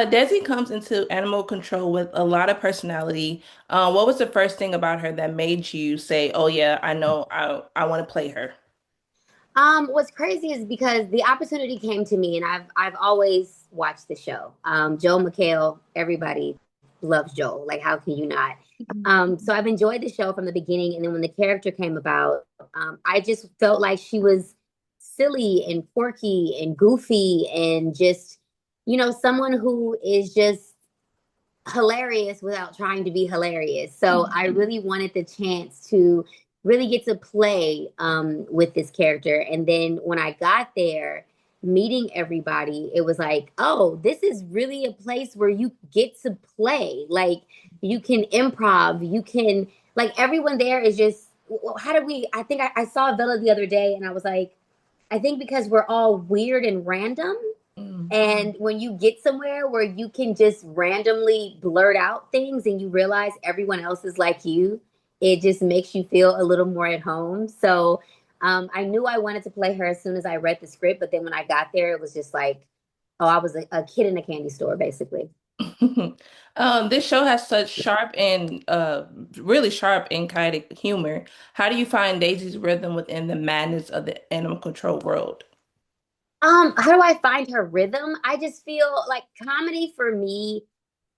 Desi comes into animal control with a lot of personality. What was the first thing about her that made you say, "Oh yeah, I know, I want to play her"? What's crazy is because the opportunity came to me, and I've always watched the show. Joel McHale, everybody loves Joel. Like, how can you not? So I've enjoyed the show from the beginning, and then when the character came about, I just felt like she was silly and quirky and goofy, and just someone who is just hilarious without trying to be hilarious. So I really wanted the chance to really get to play with this character. And then when I got there, meeting everybody, it was like, oh, this is really a place where you get to play. Like, you can improv, you can, like, everyone there is just, how do we, I think I saw Villa the other day and I was like, I think because we're all weird and random, Mm. and when you get somewhere where you can just randomly blurt out things and you realize everyone else is like you, it just makes you feel a little more at home. So I knew I wanted to play her as soon as I read the script. But then when I got there, it was just like, oh, I was a kid in a candy store, basically. This show has such sharp and really sharp and kinetic humor. How do you find Daisy's rhythm within the madness of the animal control world? How do I find her rhythm? I just feel like comedy for me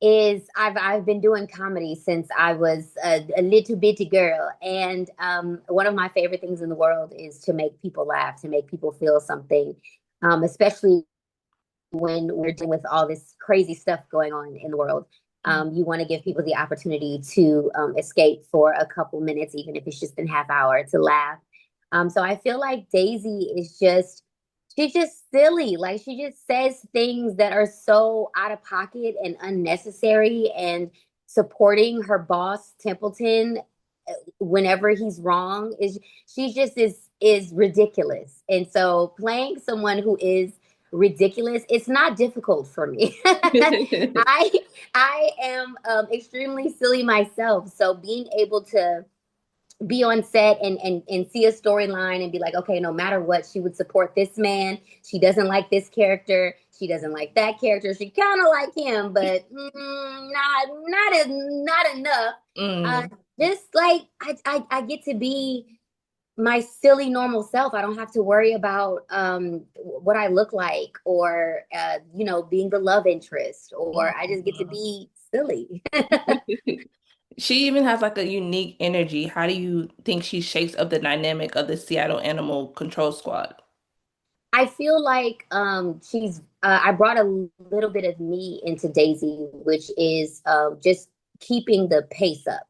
is I've been doing comedy since I was a little bitty girl, and one of my favorite things in the world is to make people laugh, to make people feel something, especially when we're dealing with all this crazy stuff going on in the world. You want to give people the opportunity to escape for a couple minutes, even if it's just a half hour, to laugh. So I feel like Daisy is just she's just silly. Like, she just says things that are so out of pocket and unnecessary, and supporting her boss Templeton whenever he's wrong is she's just is ridiculous. And so playing someone who is ridiculous, it's not difficult for me. I I am extremely silly myself. So being able to be on set and see a storyline and be like, okay, no matter what, she would support this man. She doesn't like this character. She doesn't like that character. She kind of like him, but not enough. Uh, Mm. just like I get to be my silly normal self. I don't have to worry about what I look like, or being the love interest, or I just get to Mhm. be silly. She even has like a unique energy. How do you think she shapes up the dynamic of the Seattle Animal Control Squad? I feel like she's. I brought a little bit of me into Daisy, which is just keeping the pace up,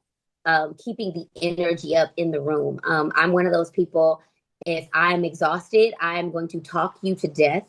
keeping the energy up in the room. I'm one of those people. If I'm exhausted, I'm going to talk you to death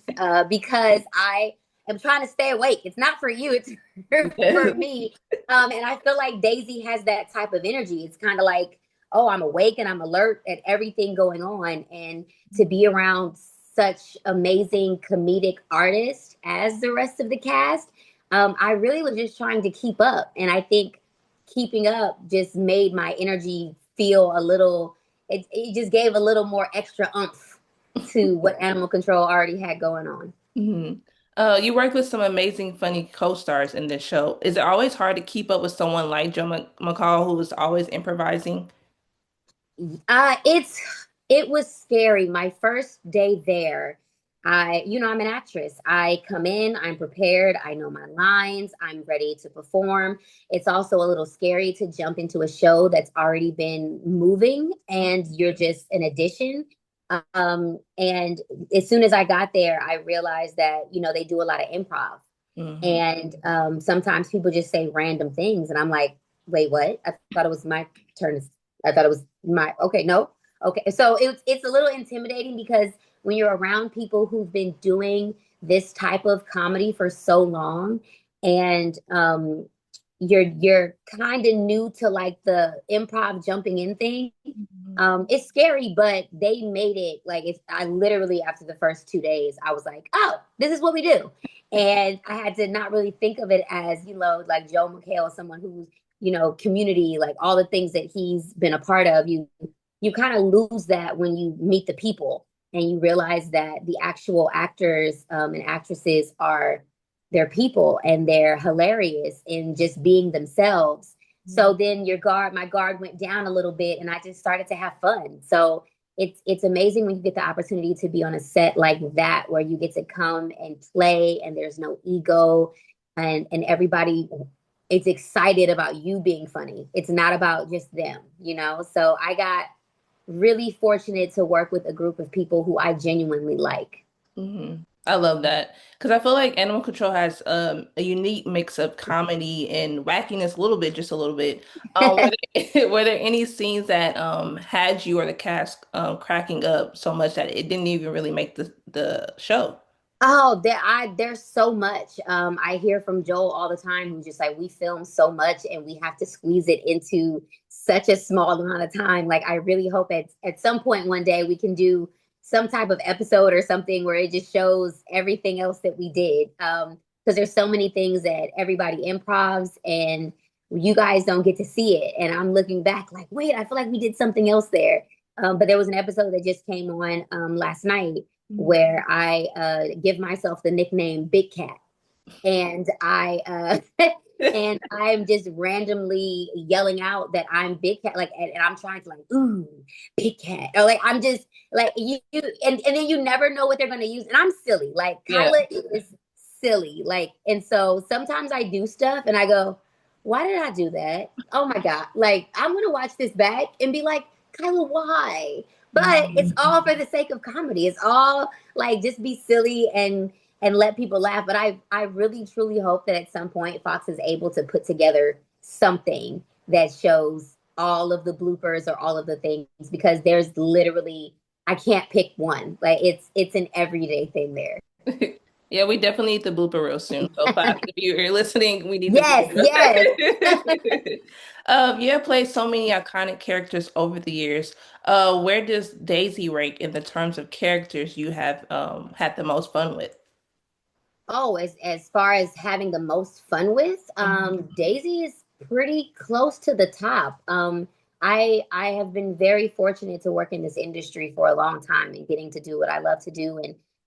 because I am trying to stay awake. It's not for you; it's for me. And I feel like Daisy has that type of energy. It's kind of like, oh, I'm awake and I'm alert at everything going on, and to be around such amazing comedic artists as the rest of the cast, I really was just trying to keep up. And I think keeping up just made my energy feel a little, it just gave a little more extra oomph to what Animal Control already had going on. Mhm. You worked with some amazing, funny co-stars in this show. Is it always hard to keep up with someone like Joe McCall, who is always improvising? It was scary. My first day there, I'm an actress. I come in, I'm prepared, I know my lines, I'm ready to perform. It's also a little scary to jump into a show that's already been moving and you're just an addition. And as soon as I got there, I realized that, they do a lot of improv. Hmm. And sometimes people just say random things, and I'm like, wait, what? I thought it was my turn. I thought it was my okay, no. Okay. So it's a little intimidating because when you're around people who've been doing this type of comedy for so long, and you're kind of new to like the improv jumping in thing. It's scary, but they made it like it's. I literally after the first 2 days, I was like, "Oh, this is what we do," and I had to not really think of it as like Joe McHale, someone who's community, like all the things that he's been a part of. You kind of lose that when you meet the people and you realize that the actual actors and actresses are they're people and they're hilarious and just being themselves. So then my guard went down a little bit and I just started to have fun. So it's amazing when you get the opportunity to be on a set like that where you get to come and play and there's no ego and everybody is excited about you being funny. It's not about just them, you know? So I got really fortunate to work with a group of people who I genuinely like. I love that because I feel like Animal Control has a unique mix of comedy and wackiness, a little bit, just a little bit. Were there any scenes that had you or the cast cracking up so much that it didn't even really make the show? Oh, there's so much. I hear from Joel all the time who's just like, we film so much and we have to squeeze it into such a small amount of time. Like, I really hope at some point one day we can do some type of episode or something where it just shows everything else that we did. Because there's so many things that everybody improvs and you guys don't get to see it. And I'm looking back like, wait, I feel like we did something else there. But there was an episode that just came on last night where I give myself the nickname Big Cat, and and I'm just randomly yelling out that I'm Big Cat, like, and I'm trying to like, ooh, Big Cat, or like I'm just like and then you never know what they're gonna use, and I'm silly, like Yeah. Kyla is silly, like, and so sometimes I do stuff and I go, why did I do that? Oh my god, like I'm gonna watch this back and be like, Kyla, why? But it's all for the sake of comedy. It's all like just be silly and let people laugh. But I really truly hope that at some point Fox is able to put together something that shows all of the bloopers or all of the things because there's literally I can't pick one. Like it's an everyday thing there. Yeah, we definitely need the blooper reel soon. So, Fox, if you're listening, we need the Yes, blooper yes. reel. You have played so many iconic characters over the years. Where does Daisy rank in the terms of characters you have had the most fun with? Oh, as far as having the most fun with, Daisy is pretty close to the top. I have been very fortunate to work in this industry for a long time and getting to do what I love to do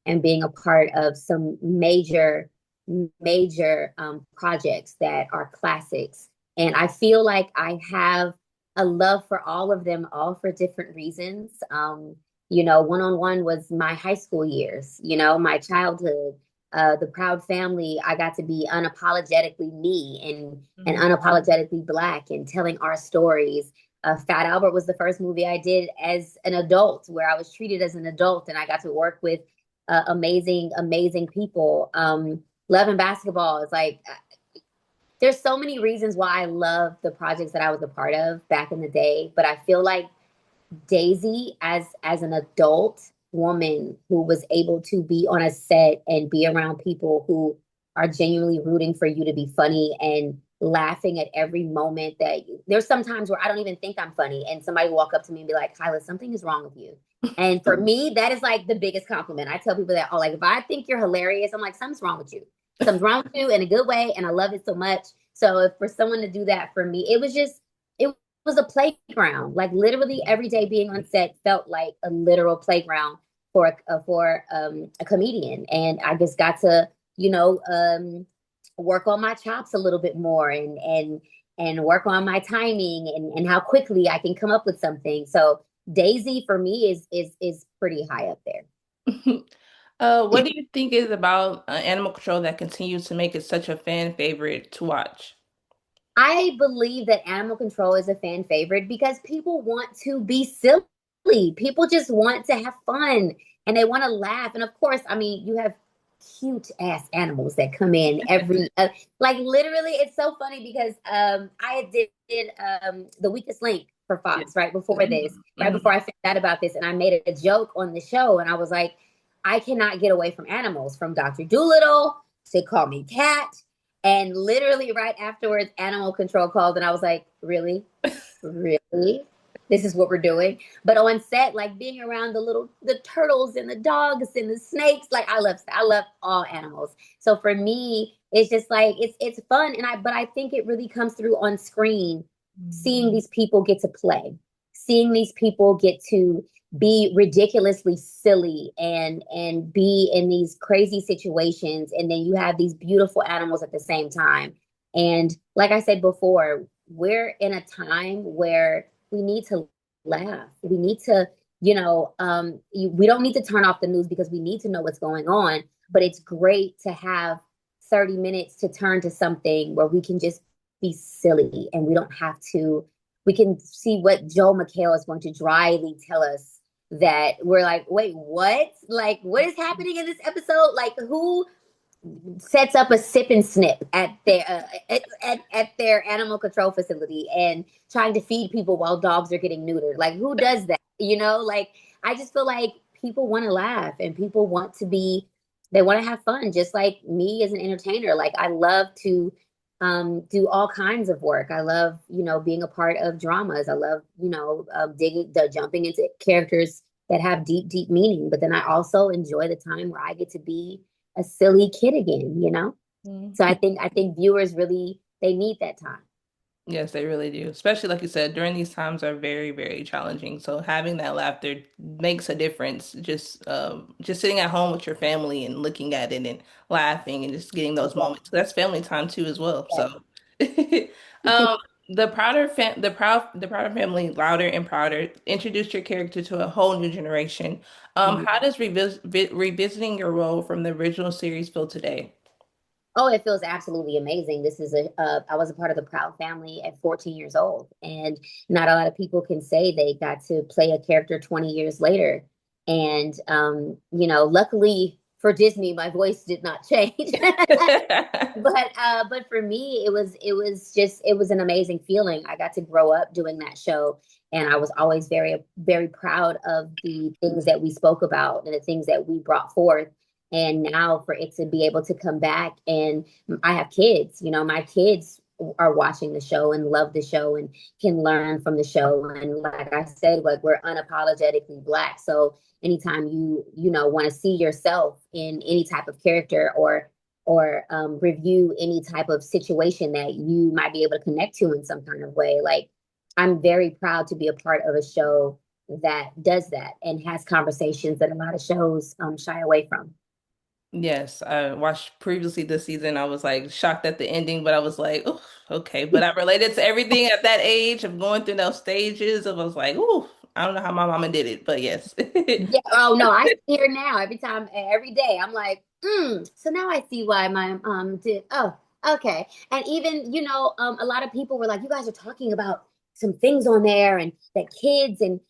and being a part of some major projects that are classics. And I feel like I have a love for all of them, all for different reasons. You know, One on One was my high school years, you know, my childhood, the Proud Family. I got to be unapologetically me and unapologetically Black and telling our stories. Fat Albert was the first movie I did as an adult, where I was treated as an adult, and I got to work with amazing people. Love and Basketball is like there's so many reasons why I love the projects that I was a part of back in the day, but I feel like Daisy as an adult woman who was able to be on a set and be around people who are genuinely rooting for you to be funny and laughing at every moment that there's some times where I don't even think I'm funny and somebody walk up to me and be like, Kyla, something is wrong with you. And for me, that is like the biggest compliment. I tell people that, oh, like if I think you're hilarious, I'm like, something's wrong with you. Something's wrong with you in a good way. And I love it so much. So if for someone to do that for me, it was a playground. Like literally every day being on set felt like a literal playground for a comedian, and I just got to work on my chops a little bit more and work on my timing and how quickly I can come up with something. So Daisy for me is pretty high up there. What do you think is about Animal Control that continues to make it such a fan favorite to watch? I believe that Animal Control is a fan favorite because people want to be silly. People just want to have fun and they want to laugh. And of course, I mean, you have cute ass animals that come in every like literally it's so funny because I did The Weakest Link for Yeah. Fox right before this, right Mhm. before I found out about this, and I made a joke on the show and I was like, I cannot get away from animals, from Dr. Doolittle to Call Me Cat. And literally right afterwards, Animal Control called, and I was like, really? Really? This is what we're doing. But on set, like being around the turtles and the dogs and the snakes, like I love all animals. So for me, it's just like it's fun. But I think it really comes through on screen, seeing these people get to play, seeing these people get to be ridiculously silly and be in these crazy situations, and then you have these beautiful animals at the same time. And like I said before, we're in a time where we need to laugh. We need to, we don't need to turn off the news because we need to know what's going on, but it's great to have 30 minutes to turn to something where we can just be silly, and we don't have to, we can see what Joe McHale is going to dryly tell us, that we're like, wait, what? Like, what is happening in this episode? Like, who sets up a sip and snip at their at their animal control facility and trying to feed people while dogs are getting neutered? Like, who does that? Like, I just feel like people want to laugh, and people want to be, they want to have fun, just like me as an entertainer. Like, I love to do all kinds of work. I love, being a part of dramas. I love, jumping into characters that have deep, deep meaning. But then I also enjoy the time where I get to be a silly kid again. Mhm. So I think viewers really, they need that time. Yes, they really do. Especially like you said, during these times are very, very challenging. So having that laughter makes a difference. Just sitting at home with your family and looking at it and laughing and just getting those Yeah. moments. That's family time too as well. Yeah. So um the Prouder family, Louder and Prouder, introduced your character to a whole new generation. How does revisiting your role from the original series feel today? Oh, it feels absolutely amazing. This is I was a part of the Proud family at 14 years old, and not a lot of people can say they got to play a character 20 years later. And luckily for Disney, my voice did not change. But for me, it was an amazing feeling. I got to grow up doing that show, and I was always very, very proud of the things that we spoke about and the things that we brought forth. And now for it to be able to come back, and I have kids, my kids are watching the show and love the show and can learn from the show. And like I said, like, we're unapologetically Black. So anytime you want to see yourself in any type of character, or review any type of situation that you might be able to connect to in some kind of way, like, I'm very proud to be a part of a show that does that and has conversations that a lot of shows shy away from. Yes, I watched previously this season. I was like shocked at the ending, but I was like, oh, okay. But I related to everything at that age of going through those stages. I was like, oh, I don't know how my mama did it, but yes. Yeah. Oh no, I see her now every time, every day. I'm like, so now I see why my did. Oh, okay. And even, a lot of people were like, you guys are talking about some things on there, and that kids, and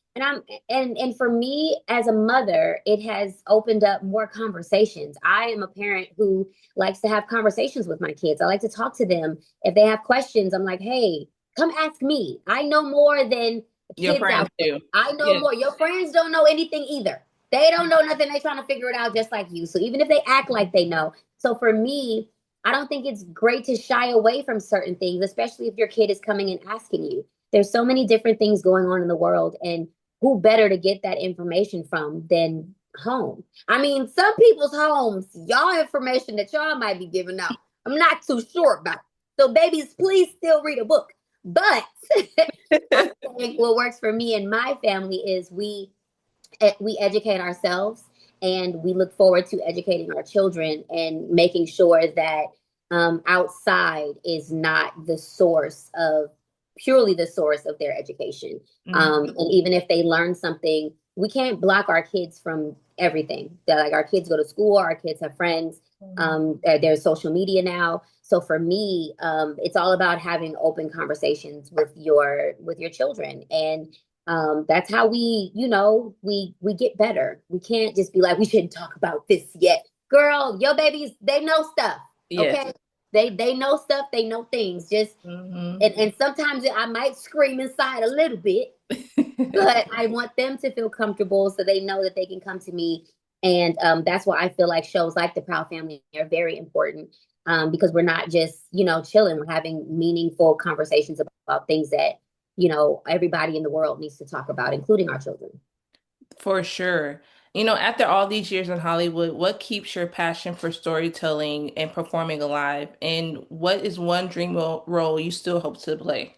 for me as a mother, it has opened up more conversations. I am a parent who likes to have conversations with my kids. I like to talk to them. If they have questions, I'm like, hey, come ask me. I know more than Your kids friends out. too. I know Yes. more. Your friends don't know anything either. They don't know nothing. They're trying to figure it out just like you. So even if they act like they know. So for me, I don't think it's great to shy away from certain things, especially if your kid is coming and asking you. There's so many different things going on in the world, and who better to get that information from than home? I mean, some people's homes, y'all information that y'all might be giving out, I'm not too sure about. So babies, please still read a book. But I think what works for me and my family is we educate ourselves, and we look forward to educating our children and making sure that outside is not the source of purely the source of their education. Mhm. And even if they learn something, we can't block our kids from everything. Like, our kids go to school, our kids have friends. There's social media now. So for me, it's all about having open conversations with your children, and that's how we get better. We can't just be like, we shouldn't talk about this yet. Girl, your babies, they know stuff. Yes. Okay. They know stuff, they know things. Just Hmm. and sometimes I might scream inside a little bit, but I want them to feel comfortable so they know that they can come to me. And that's why I feel like shows like The Proud Family are very important, because we're not just, chilling. We're having meaningful conversations about things that, everybody in the world needs to talk about, including our children. For sure. After all these years in Hollywood, what keeps your passion for storytelling and performing alive? And what is one dream role you still hope to play?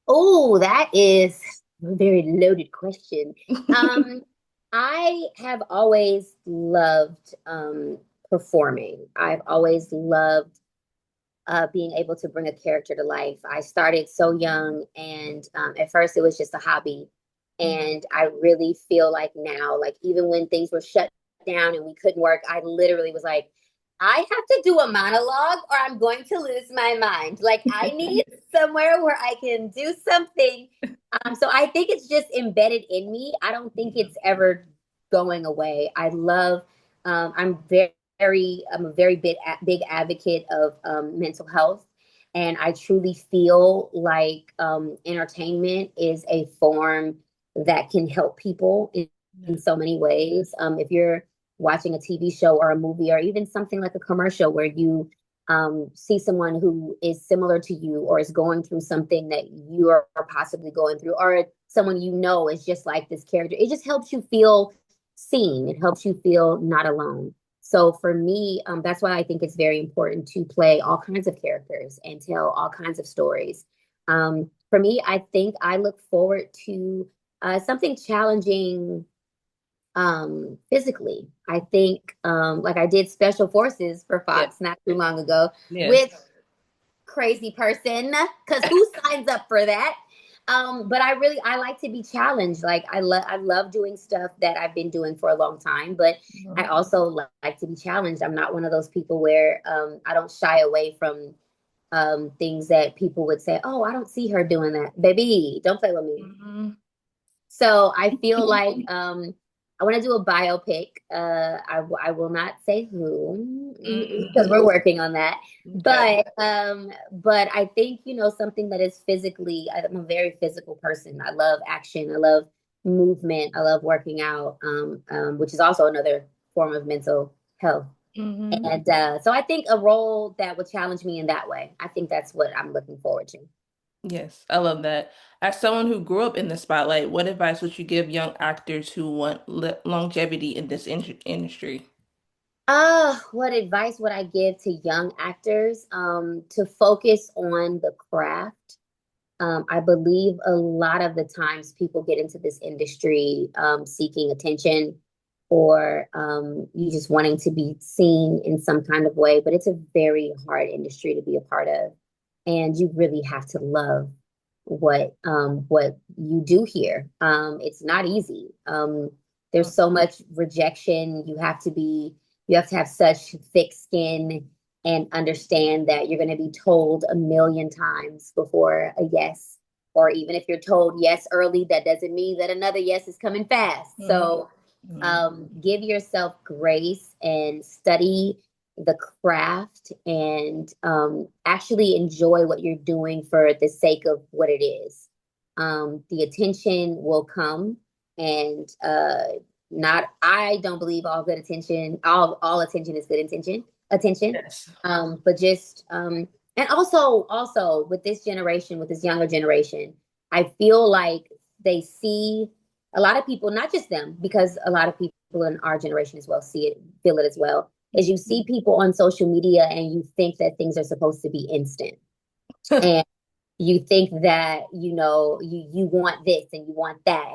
Oh, that is a very loaded question. I have always loved performing. I've always loved being able to bring a character to life. I started so young, and at first it was just a hobby. And I really feel like now, like even when things were shut down and we couldn't work, I literally was like, I have to do a monologue or I'm going to lose my mind. Like I need somewhere where I can do something. So I think it's just embedded in me. I don't think it's ever going away. I love, I'm I'm a very big advocate of mental health. And I truly feel like entertainment is a form that can help people in so many ways. If you're watching a TV show or a movie or even something like a commercial where you see someone who is similar to you or is going through something that you are possibly going through, or someone you know is just like this character, it just helps you feel seen. It helps you feel not alone. So for me, that's why I think it's very important to play all kinds of characters and tell all kinds of stories. For me, I think I look forward to something challenging physically. I think like I did special forces for Yeah. Fox not too long ago Yes. with crazy person because who signs up for that? But I like to be challenged. Like I love doing stuff that I've been doing for a long time, but I Mhm. also like to be challenged. I'm not one of those people where I don't shy away from things that people would say, "Oh, I don't see her doing that." Baby, don't play with me. Mhm. So I feel like I want to do a biopic. I will not say who because we're Mhm. working on that. Okay. But I think something that is physically. I'm a very physical person. I love action. I love movement. I love working out, which is also another form of mental health. Mhm. And so I think a role that would challenge me in that way. I think that's what I'm looking forward to. Yes, I love that. As someone who grew up in the spotlight, what advice would you give young actors who want longevity in this industry? What advice would I give to young actors? To focus on the craft. I believe a lot of the times people get into this industry seeking attention or you just wanting to be seen in some kind of way, but it's a very hard industry to be a part of. And you really have to love what you do here. It's not easy. There's so much rejection. You have to have such thick skin and understand that you're going to be told a million times before a yes. Or even if you're told yes early, that doesn't mean that another yes is coming fast. Mhm. So Mhm. give yourself grace and study the craft and actually enjoy what you're doing for the sake of what it is. The attention will come, and not. I don't believe all good attention. All attention is good intention. Attention, Yes. but just and also with this generation, with this younger generation, I feel like they see a lot of people, not just them, because a lot of people in our generation as well see it, feel it as well, is you see people on social media and you think that things are supposed to be instant. And you think that, you want this and you want that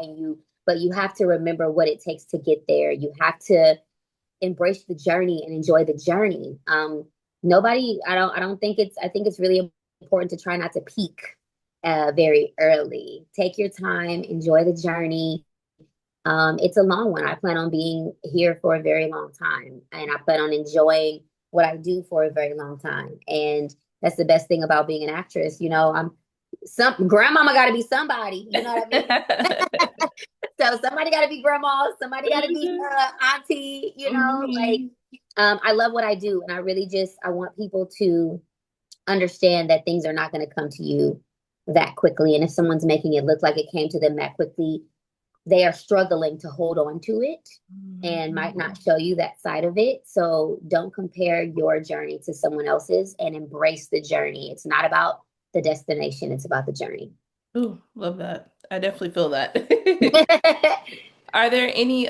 but you have to remember what it takes to get there. You have to embrace the journey and enjoy the journey. Nobody, I don't think I think it's really important to try not to peak very early. Take your time, enjoy the journey. It's a long one. I plan on being here for a very long time, and I plan on enjoying what I do for a very long time. And that's the best thing about being an actress. I'm some grandmama got to be somebody. You know what I mean? So somebody got to be grandma. Somebody got to be auntie. Like Mhm. I love what I do, and I really just I want people to understand that things are not going to come to you that quickly. And if someone's making it look like it came to them that quickly, they are struggling to hold on to it and might not show you that side of it. So don't compare your journey to someone else's and embrace the journey. It's not about the destination, it's about the journey. Ooh, love that. I definitely feel that. Are there any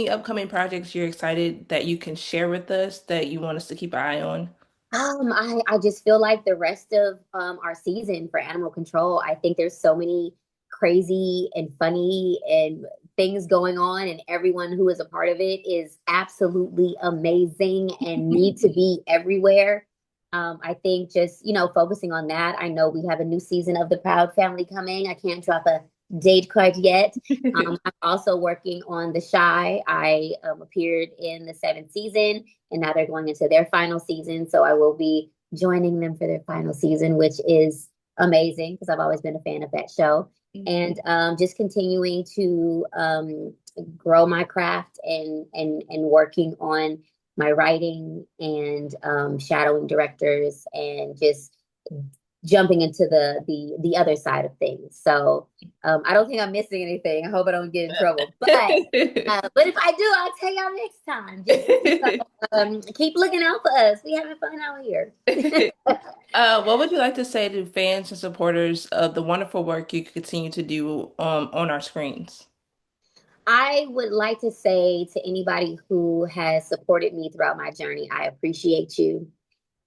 upcoming projects you're excited that you can share with us that you want us to keep an eye on? I just feel like the rest of our season for animal control, I think there's so many crazy and funny and things going on, and everyone who is a part of it is absolutely amazing and need to be everywhere. I think just, focusing on that. I know we have a new season of The Proud Family coming. I can't drop a date quite yet. I'm also working on The Shy. I appeared in the seventh season, and now they're going into their final season. So I will be joining them for their final season, which is amazing because I've always been a fan of that show. And just continuing to grow my craft and working on my writing and shadowing directors and just jumping into the other side of things. So I don't think I'm missing anything. I hope I don't get in trouble. But if I do, I'll tell y'all next time. Just keep looking out for us. We having fun out here. What would you like to say to fans and supporters of the wonderful work you continue to do on our screens? I would like to say to anybody who has supported me throughout my journey, I appreciate you.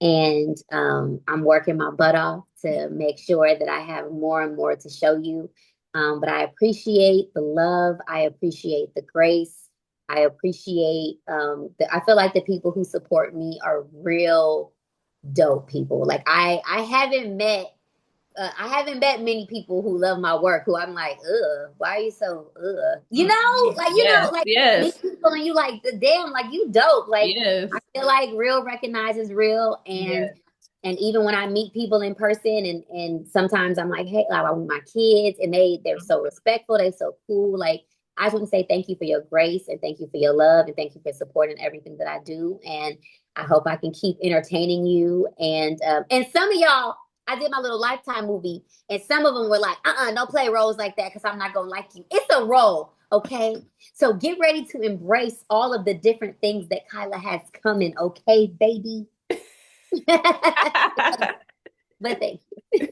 And I'm working my butt off to make sure that I have more and more to show you. But I appreciate the love. I appreciate the grace. I appreciate I feel like the people who support me are real dope people. Like I haven't met many people who love my work who I'm like, why are you so Yes, like meet yes, people and you like, damn, like you dope. Like I yes, feel like real recognizes real, and yes. even when I meet people in person and sometimes I'm like, hey, like, I want my kids, and they're so respectful, they're so cool. Like I just want to say thank you for your grace and thank you for your love and thank you for supporting everything that I do. And I hope I can keep entertaining you. And some of y'all, I did my little Lifetime movie, and some of them were like, don't play roles like that because I'm not gonna like you. It's a role, okay? So get ready to embrace all of the different things that Kyla has coming, okay, baby? But thank you.